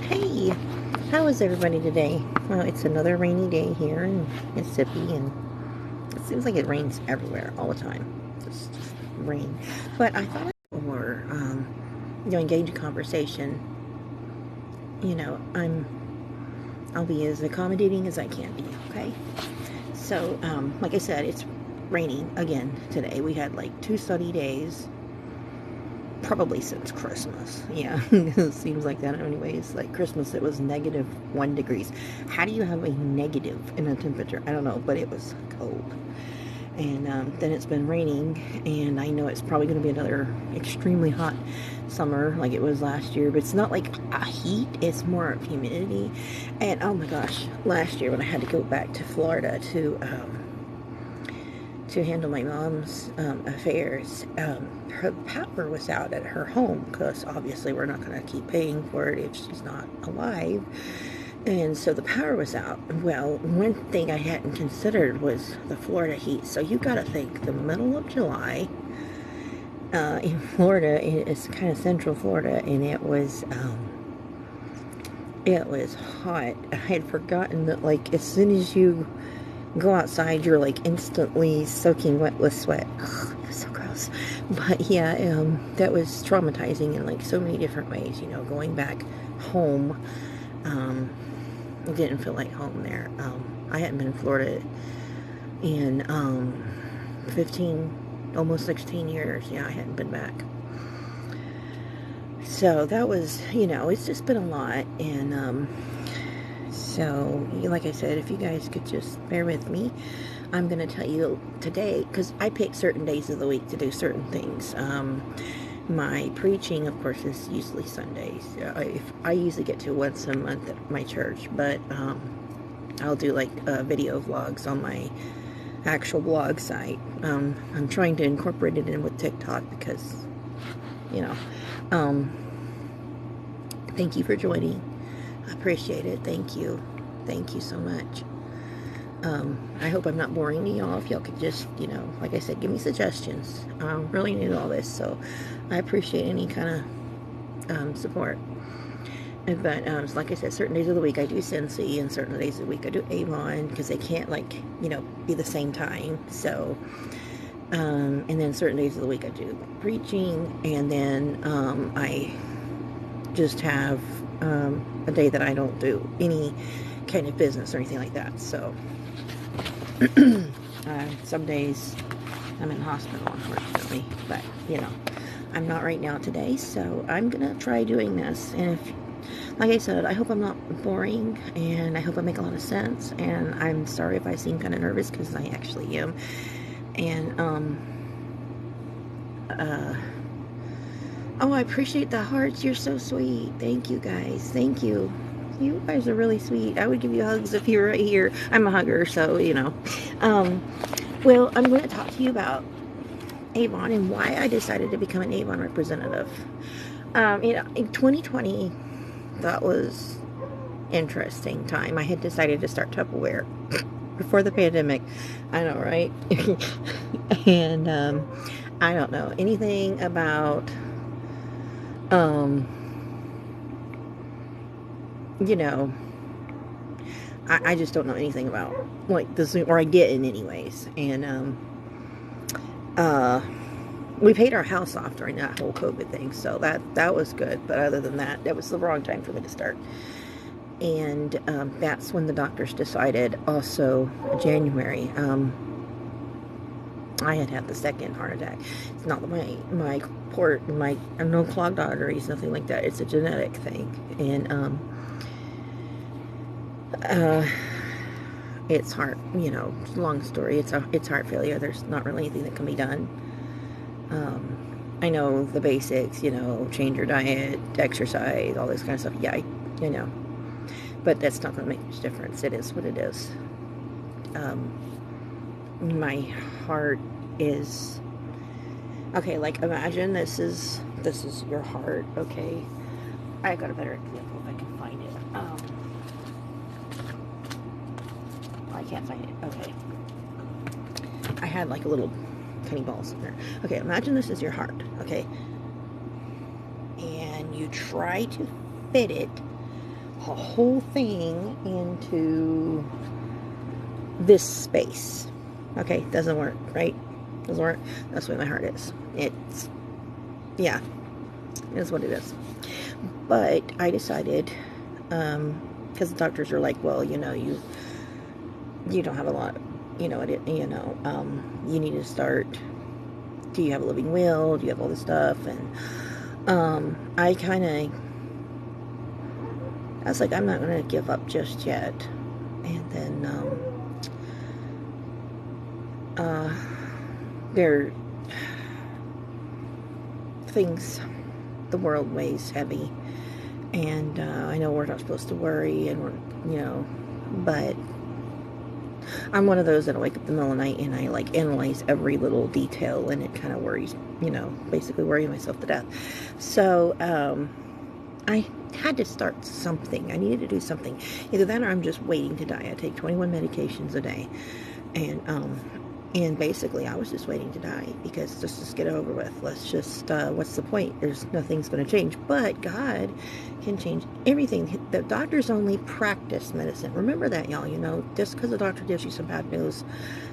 Hey, how is everybody today? Well, it's another rainy day here in Mississippi, and it seems like it rains everywhere all the time. Just rain. But I thought or engage a conversation. I'll be as accommodating as I can be. Okay. So, like I said, it's raining again today. We had like 2 sunny days probably since Christmas. Yeah, it seems like that anyways. Like Christmas, it was -1 degrees. How do you have a negative in a temperature? I don't know, but it was cold. And then it's been raining, and I know it's probably going to be another extremely hot summer like it was last year, but it's not like a heat, it's more of humidity. And oh my gosh, last year when I had to go back to Florida to handle my mom's affairs, her power was out at her home because obviously we're not going to keep paying for it if she's not alive. And so the power was out. Well, one thing I hadn't considered was the Florida heat. So you got to think the middle of July in Florida, it's kind of central Florida, and it was hot. I had forgotten that like as soon as you go outside, you're like instantly soaking wet with sweat. Ugh, it was so gross. But yeah, that was traumatizing in like so many different ways. Going back home, it didn't feel like home there. I hadn't been in Florida in 15, almost 16 years. Yeah, I hadn't been back. So that was, it's just been a lot. And so, like I said, if you guys could just bear with me, I'm going to tell you today, because I pick certain days of the week to do certain things. My preaching, of course, is usually Sundays. I usually get to once a month at my church, but I'll do like video vlogs on my actual blog site. I'm trying to incorporate it in with TikTok because, you know, um, thank you for joining. I appreciate it. Thank you. Thank you so much. I hope I'm not boring to y'all. If y'all could just, like I said, give me suggestions. I really need all this, so I appreciate any kind of support. But like I said, certain days of the week I do Cincy, and certain days of the week I do Avon, because they can't be the same time. So, and then certain days of the week I do preaching, and then I just have a day that I don't do any kind of business or anything like that. So some days I'm in hospital, unfortunately, but I'm not right now today, so I'm gonna try doing this. And if, like I said, I hope I'm not boring, and I hope I make a lot of sense, and I'm sorry if I seem kind of nervous, because I actually am. And oh, I appreciate the hearts. You're so sweet. Thank you, guys. Thank you. You guys are really sweet. I would give you hugs if you were right here. I'm a hugger, so, Well, I'm going to talk to you about Avon and why I decided to become an Avon representative. In 2020, that was interesting time. I had decided to start Tupperware before the pandemic. I know, right? And I don't know anything about I just don't know anything about like this, or I didn't anyways. And we paid our house off during that whole COVID thing, so that was good. But other than that, that was the wrong time for me to start. And that's when the doctors decided. Also, January, I had the second heart attack. It's not my no clogged arteries, nothing like that. It's a genetic thing, and it's heart. Long story. It's heart failure. There's not really anything that can be done. I know the basics. Change your diet, exercise, all this kind of stuff. Yeah, I know. But that's not going to make much difference. It is what it is. My heart is okay. Like, imagine this is your heart. Okay, I got a better example if I can find it. I can't find it. Okay, I had like a little tiny balls in there. Okay, imagine this is your heart. Okay, and you try to fit it whole thing into this space. Okay, doesn't work, right? Doesn't work. That's the way my heart is. It's, yeah, it is what it is. But I decided, because the doctors are like, well, you know, you don't have a lot, you need to start, do you have a living will? Do you have all this stuff? And I was like, I'm not going to give up just yet. And then there are things, the world weighs heavy, and I know we're not supposed to worry, and but I'm one of those that'll wake up in the middle of the night and I like analyze every little detail, and it kind of worries, basically worrying myself to death. So I had to start something. I needed to do something. Either that or I'm just waiting to die. I take 21 medications a day, and basically I was just waiting to die, because just get it over with. Let's just, what's the point? Nothing's going to change. But God can change everything. The doctors only practice medicine. Remember that, y'all. Just because the doctor gives you some bad news,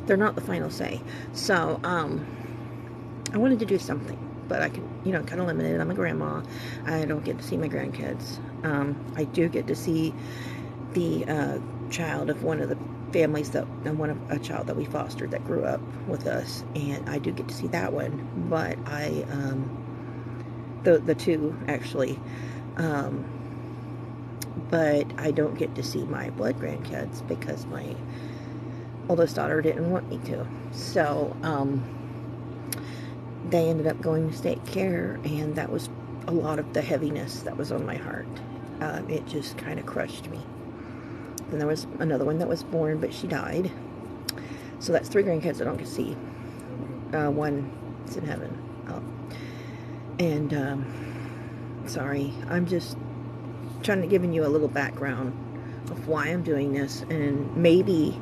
they're not the final say. So I wanted to do something, but I can, kind of limited. I'm a grandma. I don't get to see my grandkids. I do get to see the child of one of the families a child that we fostered that grew up with us, and I do get to see that one. But the two actually, but I don't get to see my blood grandkids because my oldest daughter didn't want me to. So they ended up going to state care, and that was a lot of the heaviness that was on my heart. It just kind of crushed me. Then there was another one that was born, but she died. So that's 3 grandkids I don't get to see. One is in heaven. And sorry, I'm just trying to give you a little background of why I'm doing this, and maybe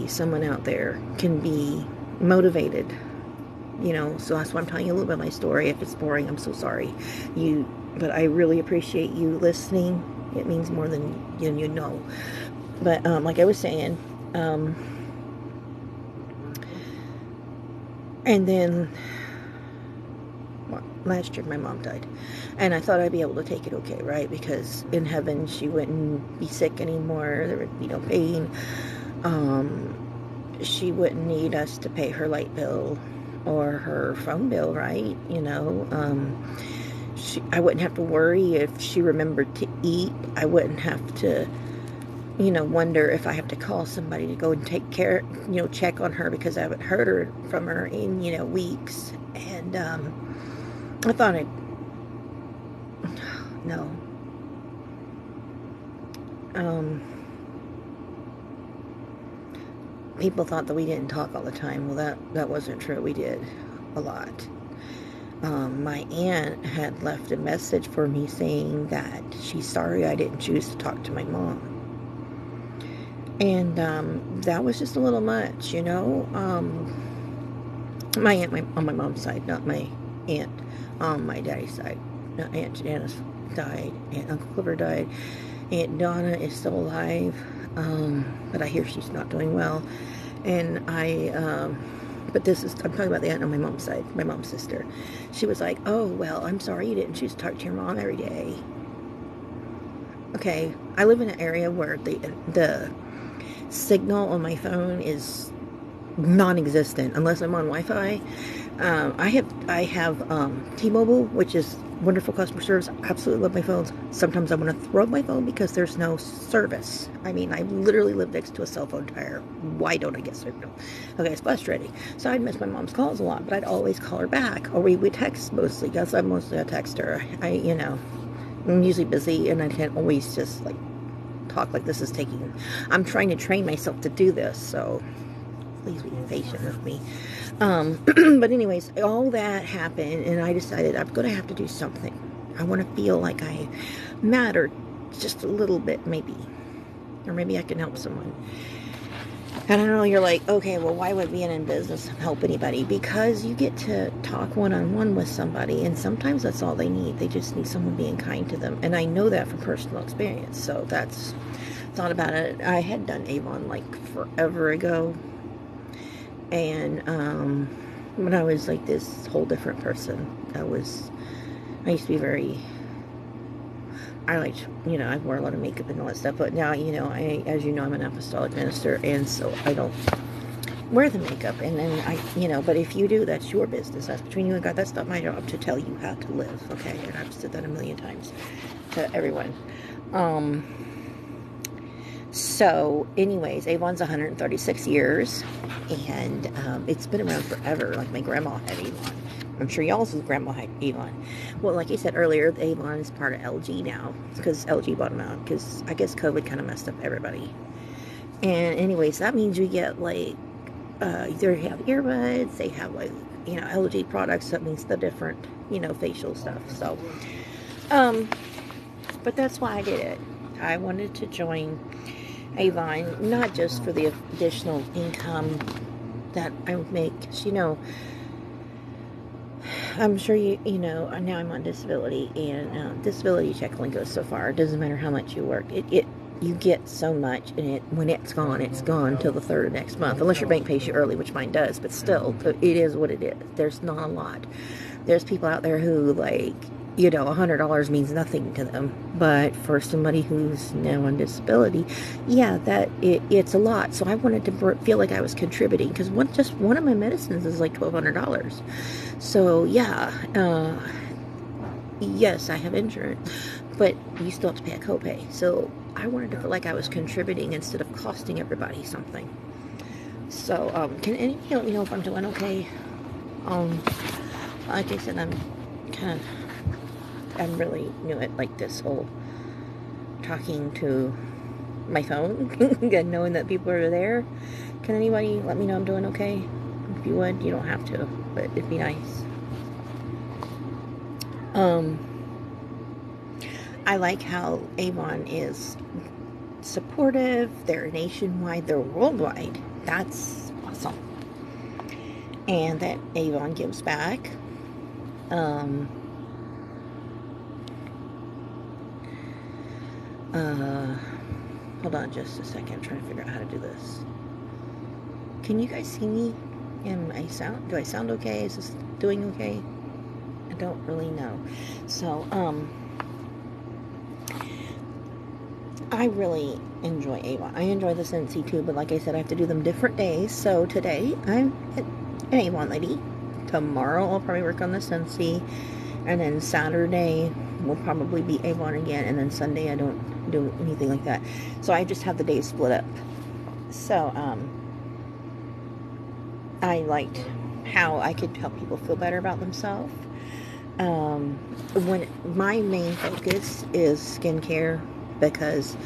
someone out there can be motivated. So that's why I'm telling you a little bit of my story. If it's boring, I'm so sorry. But I really appreciate you listening. It means more than you know. But like I was saying, and then last year my mom died, and I thought I'd be able to take it okay, right? Because in heaven she wouldn't be sick anymore. There would be no pain. She wouldn't need us to pay her light bill or her phone bill, right? I wouldn't have to worry if she remembered to eat. I wouldn't have to, wonder if I have to call somebody to go and take care, check on her, because I haven't heard from her in, weeks. And I thought no. People thought that we didn't talk all the time. Well, that wasn't true. We did a lot. My aunt had left a message for me saying that she's sorry I didn't choose to talk to my mom. And that was just a little much, My aunt on my mom's side, not my aunt on my daddy's side. Aunt Janice died, Aunt Uncle Clifford died, Aunt Donna is still alive, but I hear she's not doing well. And I'm talking about the aunt on my mom's side, my mom's sister. She was like, oh, well, I'm sorry you didn't choose to talk to your mom every day. Okay, I live in an area where the signal on my phone is non-existent unless I'm on Wi-Fi. I have T-Mobile, which is wonderful customer service. I absolutely love my phones. Sometimes I want to throw my phone because there's no service. I mean, I literally live next to a cell phone tower. Why don't I get signal? Okay, it's frustrating. So I'd miss my mom's calls a lot, but I'd always call her back. Or we would text mostly, because I'm mostly a texter. I'm usually busy, and I can't always just talk like this is taking. I'm trying to train myself to do this, so please be patient with me. But anyways, all that happened, and I decided I'm going to have to do something. I want to feel like I matter just a little bit, maybe. Or maybe I can help someone. And I know you're like, okay, well, why would being in business help anybody? Because you get to talk one-on-one with somebody, and sometimes that's all they need. They just need someone being kind to them. And I know that from personal experience, so that's thought about it. I had done Avon like forever ago, and when I was like this whole different person, I used to be very, I liked, I wore a lot of makeup and all that stuff, but now, as you know, I'm an apostolic minister, and so I don't wear the makeup, and then but if you do, that's your business. That's between you and God. That's not my job to tell you how to live, okay? And I've said that a million times to everyone. So, anyways, Avon's 136 years, and it's been around forever. Like, my grandma had Avon. I'm sure y'all's grandma had Avon. Well, like I said earlier, Avon is part of LG now, because LG bought them out, because I guess COVID kind of messed up everybody. And anyways, that means you get, like, either have earbuds, they have, like, LG products. That means the different, facial stuff. So, but that's why I did it. I wanted to join Avon, not just for the additional income that I would make. I'm sure you know, now I'm on disability, and disability check only goes so far. It doesn't matter how much you work. You get so much, and when it's gone till the 3rd of next month, unless your bank pays you early, which mine does, but still, it is what it is. There's not a lot. There's people out there who, like, $100 means nothing to them, but for somebody who's now on disability, yeah, it's a lot. So I wanted to feel like I was contributing, because just one of my medicines is like $1,200. So yeah, yes, I have insurance, but you still have to pay a copay. So I wanted to feel like I was contributing instead of costing everybody something. So can anybody let me know if I'm doing okay? Like I said, I'm really new at, like, this whole talking to my phone and knowing that people are there. Can anybody let me know I'm doing okay? If you would, you don't have to, but it'd be nice. I like how Avon is supportive. They're nationwide, they're worldwide. That's awesome. And that Avon gives back. Hold on just a second. I'm trying to figure out how to do this. Can you guys see me? Do I sound okay? Is this doing okay? I don't really know. So, I really enjoy Avon. I enjoy the Scentsy too, but like I said, I have to do them different days. So today, I'm an Avon lady. Tomorrow, I'll probably work on the Scentsy. And then Saturday will probably be Avon again. And then Sunday, I don't do anything like that. So I just have the days split up. So, I liked how I could help people feel better about themselves. When my main focus is skincare, because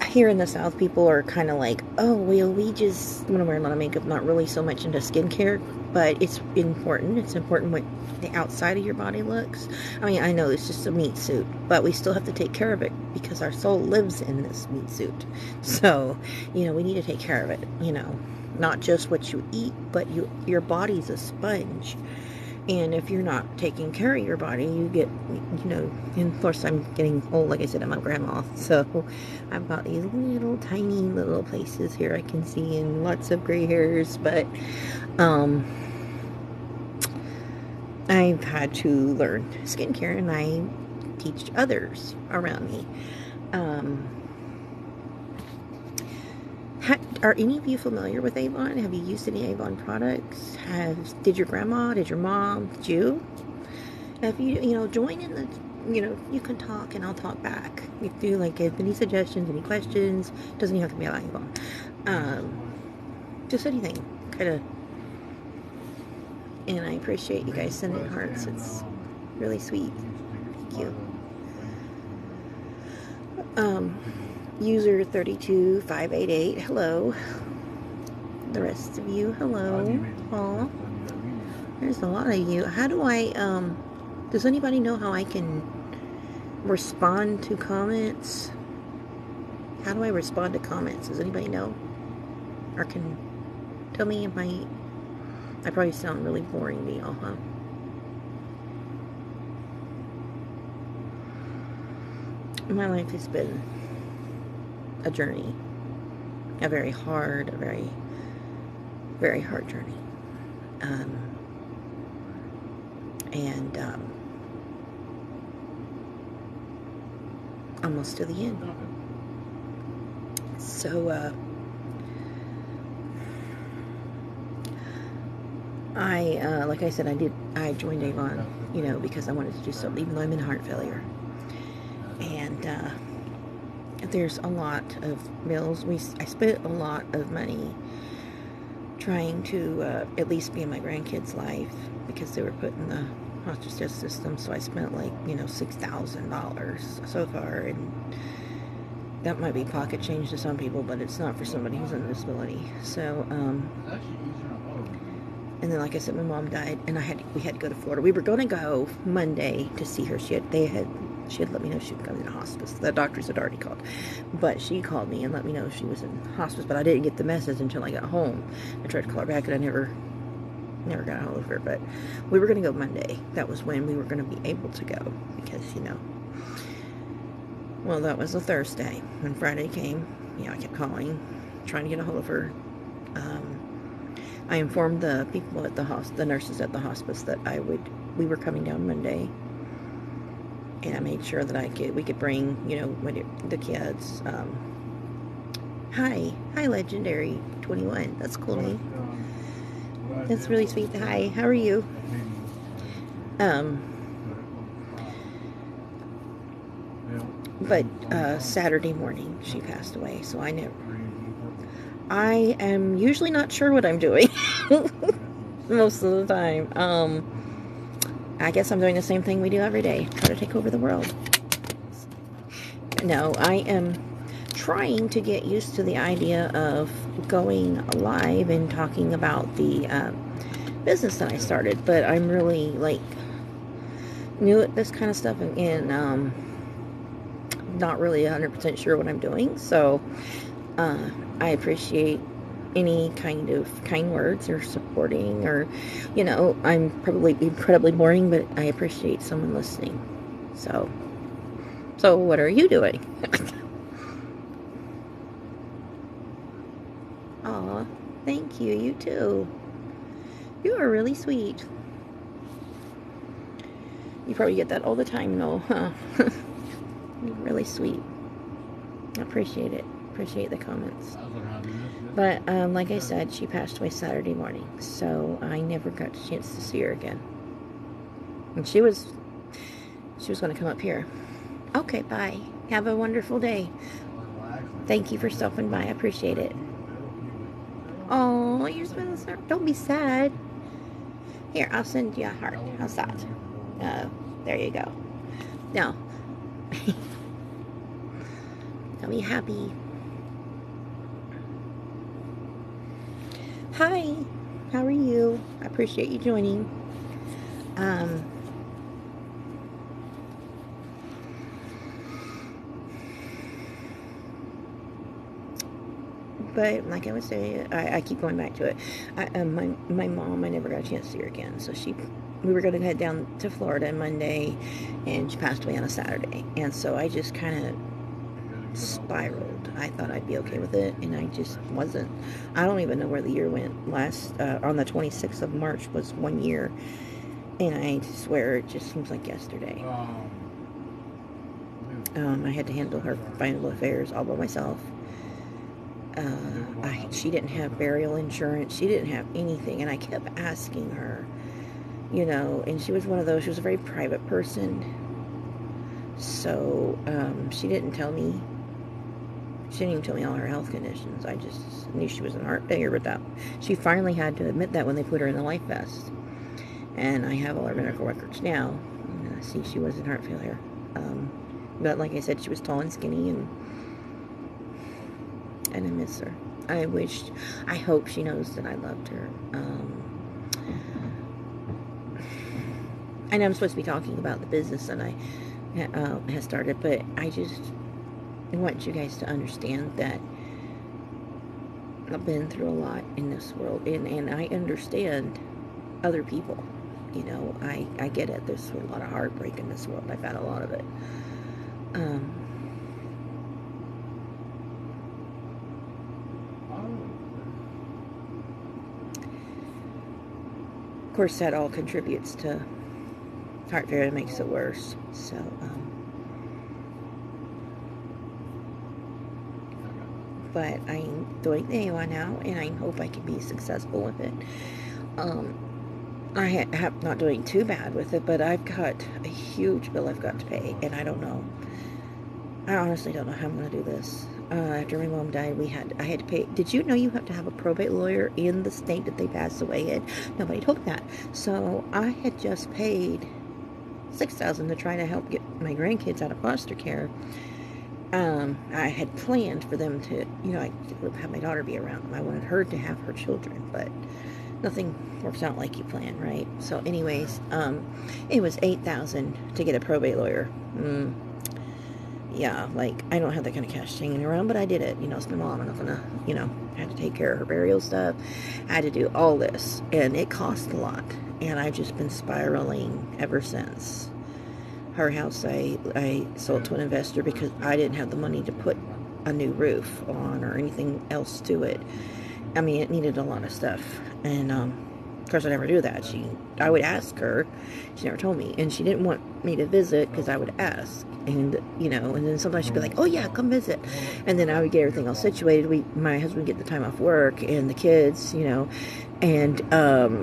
here in the South, people are kind of like, oh, well, we just want to wear a lot of makeup, not really so much into skincare, but it's important. It's important what the outside of your body looks. I mean, I know it's just a meat suit, but we still have to take care of it because our soul lives in this meat suit. So, we need to take care of it, not just what you eat, but your body's a sponge. And if you're not taking care of your body, you get, and of course I'm getting old. Like I said, I'm a grandma. So I've got these little tiny little places here I can see, and lots of gray hairs. But I've had to learn skincare, and I teach others around me. Are any of you familiar with Avon? Have you used any Avon products? Did your grandma, did your mom, did you? If you, join in the, you can talk and I'll talk back. If you, if any suggestions, any questions, doesn't even have to be about Avon. Just anything, kind of. And I appreciate you guys sending hearts. It's really sweet. Thank you. User 32588, hello. The rest of you, hello. Aw, there's a lot of you. How do I, does anybody know how I can respond to comments? How do I respond to comments? Does anybody know? Or can tell me if I probably sound really boring to y'all, huh? My life has been a journey. A very hard, a very, very hard journey. And almost to the end. So, like I said, I joined Avon, you know, because I wanted to do something, even though I'm in heart failure. And there's a lot of bills. I spent a lot of money trying to at least be in my grandkids' life because they were put in the hospice death system. So I spent like, you know, $6,000 so far, and that might be pocket change to some people, but it's not for somebody who's on disability. So, and then, like I said, my mom died, and we had to go to Florida. We were going to go Monday to see her. She had let me know she was going to hospice. The doctors had already called, but she called me and let me know she was in hospice. But I didn't get the message until I got home. I tried to call her back, and I never got a hold of her. But we were going to go Monday. That was when we were going to be able to go, because, you know, well, that was a Thursday. When Friday came, you know, I kept calling, trying to get a hold of her. I informed the people at the nurses at the hospice that we were coming down Monday, and I made sure that we could bring, you know, the kids. Hi, Legendary 21. That's cool name. That's really sweet. Hi, how are you? But Saturday morning she passed away, so I am usually not sure what I'm doing most of the time. I guess I'm doing the same thing we do every day, try to take over the world. No, I am trying to get used to the idea of going live and talking about the business that I started, but I'm really like new at this kind of stuff, and not really 100% sure what I'm doing. So I appreciate any kind of kind words or supporting, or, you know, I'm probably incredibly boring, but I appreciate someone listening. So what are you doing? Aw, thank you. You too. You are really sweet. You probably get that all the time, though, huh? You're really sweet. I appreciate it. Appreciate the comments. But like I said, she passed away Saturday morning, so I never got a chance to see her again. And she was going to come up here. Okay, bye. Have a wonderful day. Thank you for stopping by. I appreciate it. Oh, you're so sad. Don't be sad. Here, I'll send you a heart. How's that? There you go. Now, I'll be happy. Hi, how are you? I appreciate you joining. But like I was saying, I keep going back to it. My mom, I never got a chance to see her again. So we were going to head down to Florida Monday, and she passed away on a Saturday. And so I just kind of spiraled. I thought I'd be okay with it, and I just wasn't. I don't even know where the year went. On the 26th of March was 1 year, and I swear it just seems like yesterday. I had to handle her final affairs all by myself. She didn't have burial insurance. She didn't have anything, and I kept asking her, you know, and she was one of those, she was a very private person, so she didn't tell me. She didn't even tell me all her health conditions. I just knew she was in heart failure, but she finally had to admit that when they put her in the life vest. And I have all her medical records now. See, she was in heart failure. But like I said, she was tall and skinny, and I miss her. I hope she knows that I loved her. I know I'm supposed to be talking about the business that I have started, but I want you guys to understand that I've been through a lot in this world, and I understand other people. You know, I get it. There's a lot of heartbreak in this world. I've had a lot of it. Um, of course, that all contributes to heart failure, makes it worse. So, but I'm doing the A1 now, and I hope I can be successful with it. I have not doing too bad with it, but I've got a huge bill I've got to pay, and I don't know. I honestly don't know how I'm going to do this. After my mom died, I had to pay. Did you know you have to have a probate lawyer in the state that they passed away in? Nobody told me that. So I had just paid $6,000 to try to help get my grandkids out of foster care. I had planned for them to, I have my daughter be around them. I wanted her to have her children, but nothing works out like you plan, right? So anyways, it was $8,000 to get a probate lawyer. Yeah, like, I don't have that kind of cash hanging around, but I did it. It's my mom. I'm not gonna, I had to take care of her burial stuff. I had to do all this, and it cost a lot. And I've just been spiraling ever since. Her house, I sold to an investor because I didn't have the money to put a new roof on or anything else to it. I mean, it needed a lot of stuff. And, of course, I never do that. I would ask her. She never told me. And she didn't want me to visit because I would ask. And, and then sometimes she'd be like, oh, yeah, come visit. And then I would get everything all situated. My husband would get the time off work and the kids, and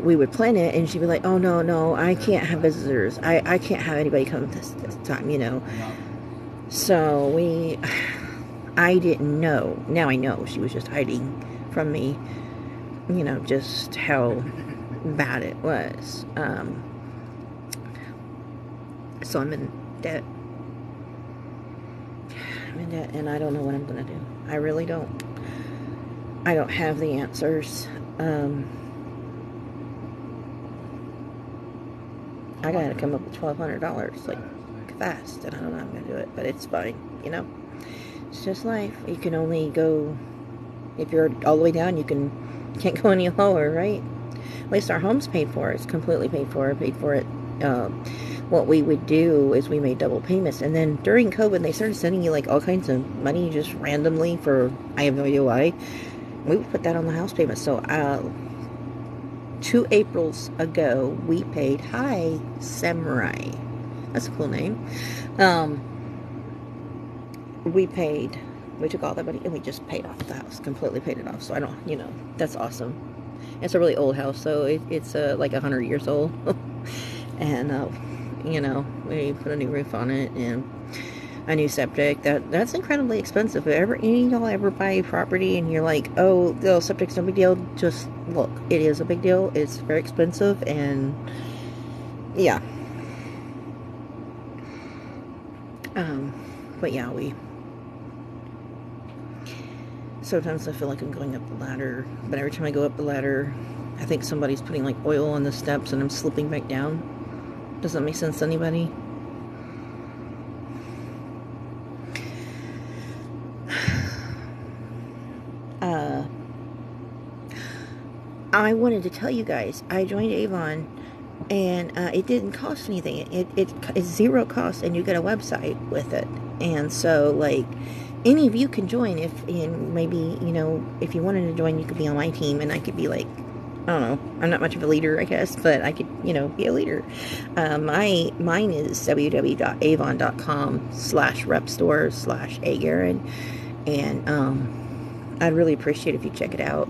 we would plan it. And she'd be like, oh, no, I can't have visitors. I can't have anybody come this time, So I didn't know. Now I know she was just hiding from me, just how bad it was. So I'm in debt. And I don't know what I'm going to do. I really don't. I don't have the answers. I got to come up with $1,200, like, fast, and I don't know how I'm going to do it, but it's fine, It's just life. You can only go, if you're all the way down, can't go any lower, right? At least our home's paid for. It's completely paid for. I paid for it. What we would do is we made double payments, and then during COVID they started sending you like all kinds of money just randomly for, I have no idea why. We would put that on the house payment. So 2 Aprils ago we paid Hi Samurai. That's a cool name. We took all that money and we just paid off the house, completely paid it off. So I don't, that's awesome. It's a really old house, so it's like 100 years old. And we put a new roof on it and a new septic. That's incredibly expensive. If any of y'all ever buy a property and you're like, oh, the septic's no big deal, just look. It is a big deal. It's very expensive, and yeah. But yeah, sometimes I feel like I'm going up the ladder, but every time I go up the ladder, I think somebody's putting like oil on the steps and I'm slipping back down. Does that make sense to anybody? I wanted to tell you guys, I joined Avon, and it didn't cost anything. It's zero cost, and you get a website with it. And so, like, any of you can join and maybe, if you wanted to join, you could be on my team, and I could be like, I don't know, I'm not much of a leader, I guess, but I could, be a leader. Mine is www.avon.com/repstore/agaren, and I'd really appreciate if you check it out.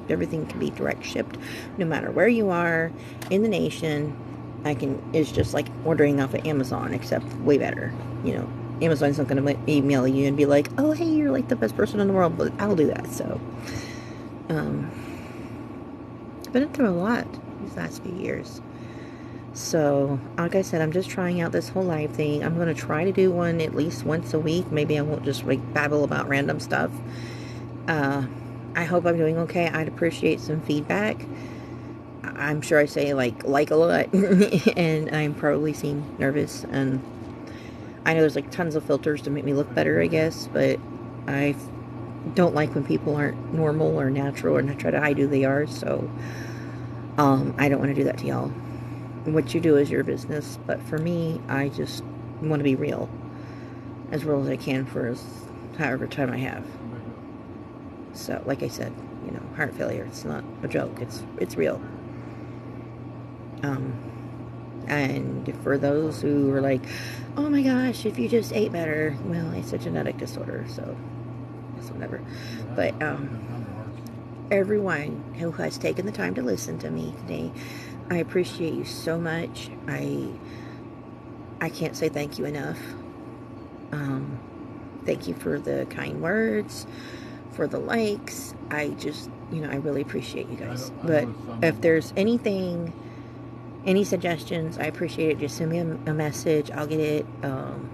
Everything can be direct shipped, no matter where you are in the nation. It's just like ordering off of Amazon, except way better. Amazon's not going to email you and be like, oh, hey, you're like the best person in the world, but I'll do that. So, I've been through a lot these last few years. So, like I said, I'm just trying out this whole live thing. I'm going to try to do one at least once a week. Maybe I won't just like babble about random stuff. I hope I'm doing okay. I'd appreciate some feedback. I'm sure I say like a lot, and I'm probably seem nervous, and I know there's like tons of filters to make me look better, I guess, but don't like when people aren't normal or natural and try to hide who they are. So I don't want to do that to y'all. What you do is your business, but for me, I just want to be real as I can for however time I have. So, like I said, you know, heart failure, it's not a joke. It's real. And for those who are like, oh my gosh, if you just ate better, well, it's a genetic disorder, so it's whatever. But everyone who has taken the time to listen to me today, I appreciate you so much. I can't say thank you enough. Thank you for the kind words, for the likes. I just, you know, I really appreciate you guys. But if there's anything, any suggestions, I appreciate it. Just send me a message. I'll get it.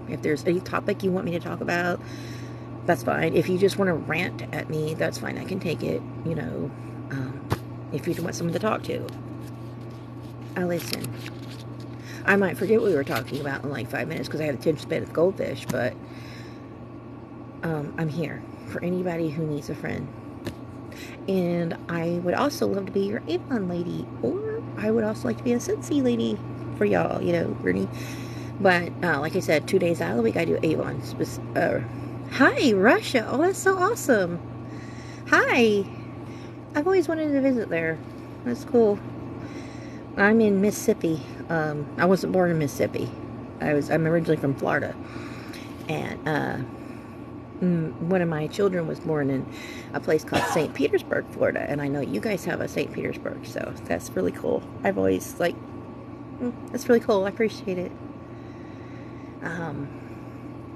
If there's any topic you want me to talk about, that's fine. If you just want to rant at me, that's fine. I can take it, you know. If you want someone to talk to, I'll listen. I might forget what we were talking about in like 5 minutes because I had a attention span of goldfish, but I'm here for anybody who needs a friend. And I would also love to be your Avon lady, or I would also like to be a Scentsy lady for y'all, you know, Brittany. But like I said, 2 days out of the week I do Avon. Hi, Russia. Oh, that's so awesome. Hi. I've always wanted to visit there. That's cool. I'm in Mississippi. I wasn't born in Mississippi. I'm originally from Florida. And one of my children was born in a place called St. Petersburg, Florida. And I know you guys have a St. Petersburg, so that's really cool. I've always that's really cool. I appreciate it.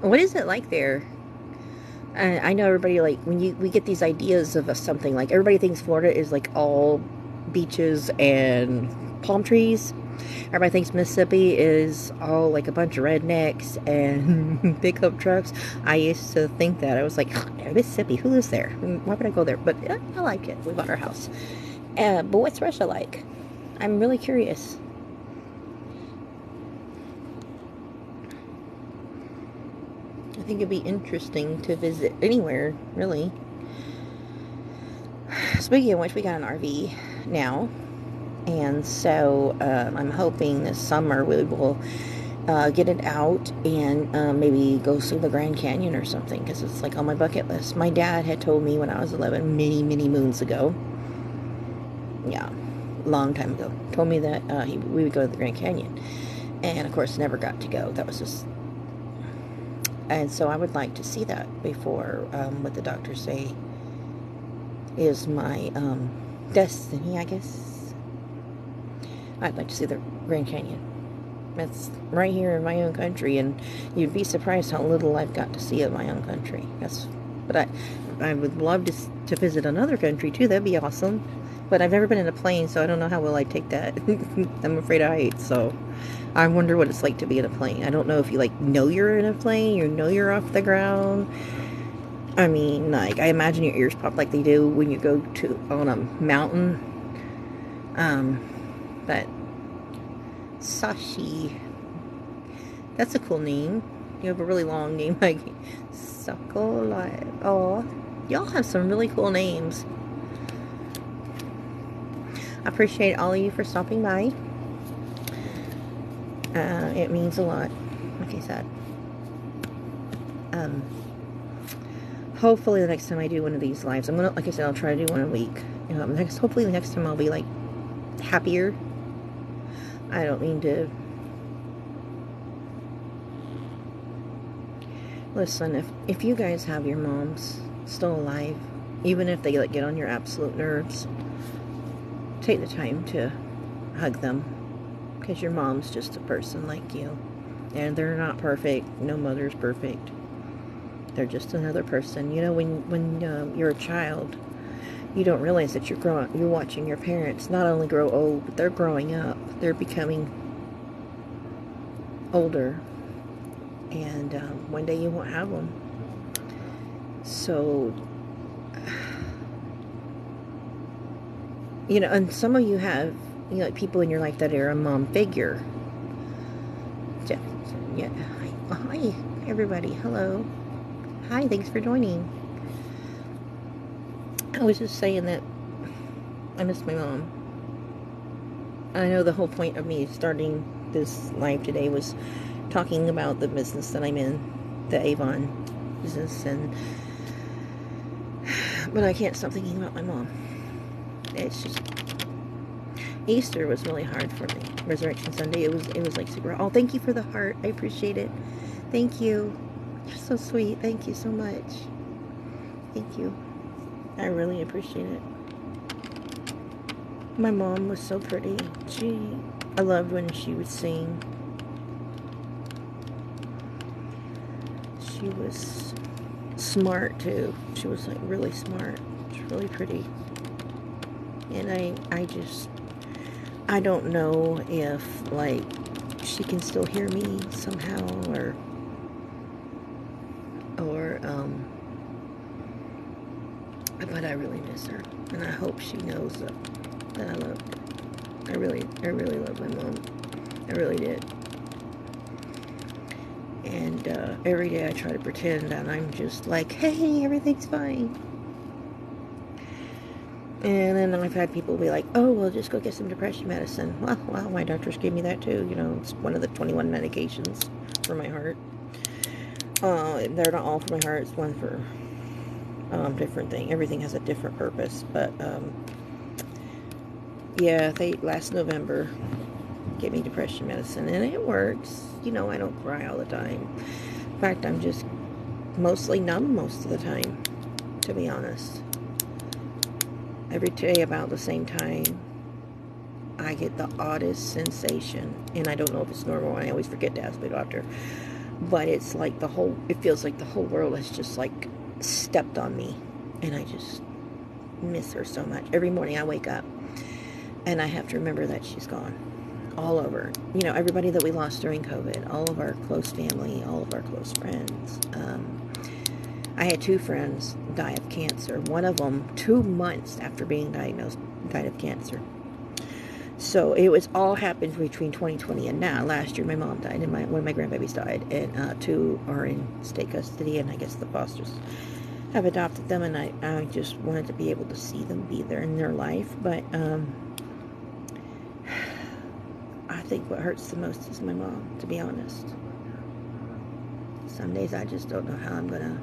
What is it like there? I know everybody, like, when we get these ideas of something, like, everybody thinks Florida is, like, all beaches and palm trees. Everybody thinks Mississippi is all, like, a bunch of rednecks and pickup trucks. I used to think that. I was like, Mississippi, who lives there? Why would I go there? But I like it. We bought our house. But what's Russia like? I'm really curious. I think it'd be interesting to visit anywhere, really. Speaking of which, we got an RV now, and so I'm hoping this summer we will get it out and maybe go see the Grand Canyon or something, because it's like on my bucket list. My dad had told me when I was 11, many moons ago, yeah, long time ago, told me that we would go to the Grand Canyon, and of course never got to go. That was just... And so I would like to see that before what the doctors say is my destiny, I guess. I'd like to see the Grand Canyon. It's right here in my own country, and you'd be surprised how little I've got to see of my own country. But I would love to visit another country too. That'd be awesome. But I've never been in a plane, so I don't know how well I'd take that. I'm afraid of heights, so I wonder what it's like to be in a plane. I don't know if you, like, know you're in a plane, you know you're off the ground. I mean, like, I imagine your ears pop like they do when you go on a mountain. But Sashi, that's a cool name. You have a really long name, like Sokolai. Oh, y'all have some really cool names. I appreciate all of you for stopping by. It means a lot, like I said. Hopefully the next time I do one of these lives, I'm gonna, like I said, I'll try to do one a week. Hopefully the next time I'll be, like, happier. I don't mean to... Listen, if you guys have your moms still alive, even if they, like, get on your absolute nerves, take the time to hug them, because your mom's just a person like you, and they're not perfect. No mother's perfect. They're just another person. You know, when you're a child, you don't realize that you're watching your parents not only grow old, but they're growing up. They're becoming older, and one day you won't have them. So, you know, and some of you have, you know, like, people in your life that are a mom figure. Yeah. Hi, everybody. Hello. Hi, thanks for joining. I was just saying that I miss my mom. I know the whole point of me starting this live today was talking about the business that I'm in, the Avon business, but I can't stop thinking about my mom. It's just, Easter was really hard for me. Resurrection Sunday, it was like super. Oh, thank you for the heart. I appreciate it. Thank you. You're so sweet. Thank you so much. Thank you. I really appreciate it. My mom was so pretty. I loved when she would sing. She was smart too. She was like really smart. She was really pretty. And I don't know if like she can still hear me somehow or but I really miss her, and I hope she knows that I love her. I really love my mom. I really did. And every day I try to pretend that I'm just like, hey, everything's fine. And then I've had people be like, oh, well, just go get some depression medicine. Well, my doctors gave me that too. You know, it's one of the 21 medications for my heart. They're not all for my heart. It's one for different thing. Everything has a different purpose. But yeah, they last November gave me depression medicine, and it works. You know, I don't cry all the time. In fact, I'm just mostly numb most of the time, to be honest. Every day about the same time, I get the oddest sensation, and I don't know if it's normal. I always forget to ask my doctor, but it's like it feels like the whole world has just like stepped on me, and I just miss her so much. Every morning I wake up and I have to remember that she's gone. All over, you know, everybody that we lost during COVID, all of our close family, all of our close friends. I had 2 friends die of cancer. One of them, 2 months after being diagnosed, died of cancer. So it was all happened between 2020 and now. Last year, my mom died, and one of my grandbabies died, and 2 are in state custody, and I guess the fosters have adopted them, and I just wanted to be able to see them be there in their life, but I think what hurts the most is my mom, to be honest. Some days I just don't know how I'm gonna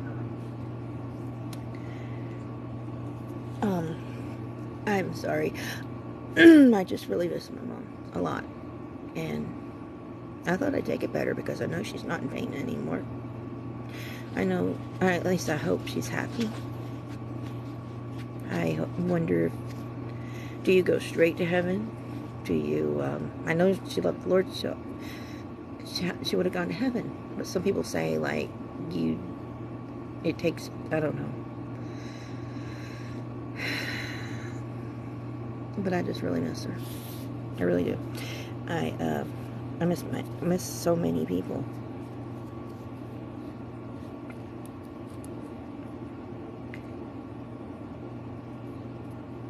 I'm sorry. I just really miss my mom a lot, and I thought I'd take it better because I know she's not in pain anymore. I know, at least I hope she's happy. I wonder, do you go straight to heaven? Do you, I know she loved the Lord, so she would have gone to heaven. But some people say, like, it takes, I don't know. But I just really miss her. I really do. I miss so many people.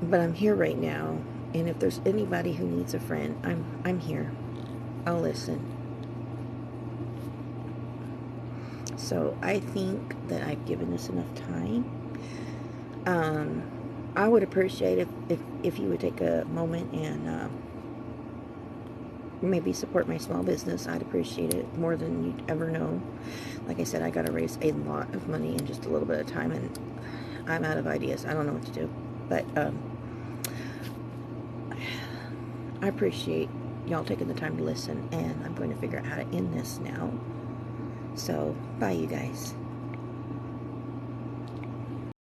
But I'm here right now, and if there's anybody who needs a friend, I'm here. I'll listen. So I think that I've given this enough time. I would appreciate if you would take a moment and maybe support my small business. I'd appreciate it more than you'd ever know. Like I said, I got to raise a lot of money in just a little bit of time, and I'm out of ideas. I don't know what to do. But I appreciate y'all taking the time to listen, and I'm going to figure out how to end this now. So, bye, you guys.